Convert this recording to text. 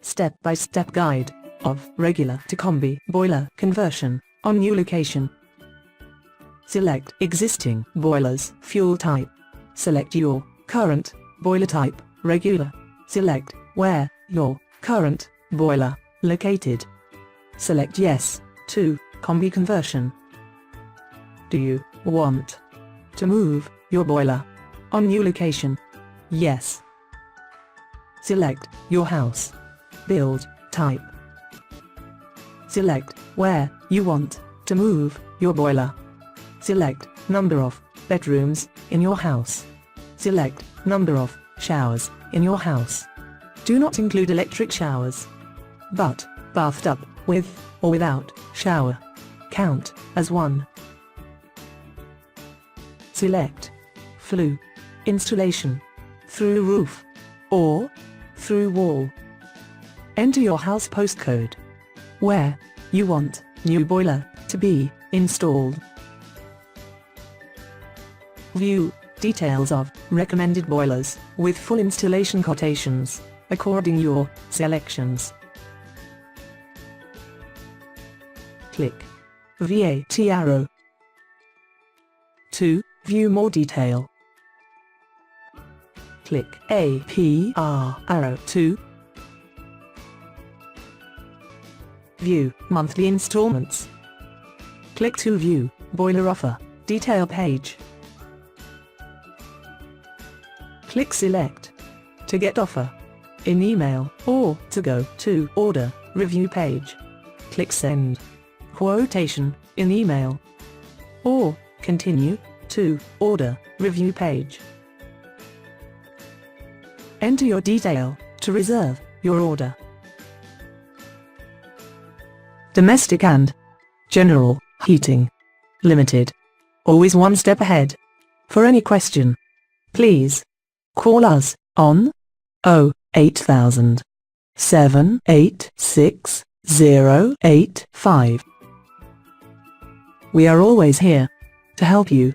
step-by-step guide of regular to combi boiler conversion on new location. Select existing boiler's fuel type. Select your current boiler type, regular. Select where your current boiler located. Select yes to combi conversion. Do you want to move your boiler on new location? Yes. Select your house build type. Select where you want to move your boiler. Select number of bedrooms in your house. Select number of showers in your house. Do not include electric showers, but bathtub with or without shower count as one. Select flue installation, through roof or through wall. Enter your house postcode where you want new boiler to be installed. View details of recommended boilers with full installation quotations according your selections. Click VAT arrow to view more detail. Click APR arrow to view monthly installments. Click to view boiler offer detail page. Click select to get offer in email or to go to order review page. Click send quotation in email or continue to order review page. Enter your detail to reserve your order. Domestic and General Heating Limited. Always one step ahead. For any question, please call us on 08000 786 085. We are always here to help you.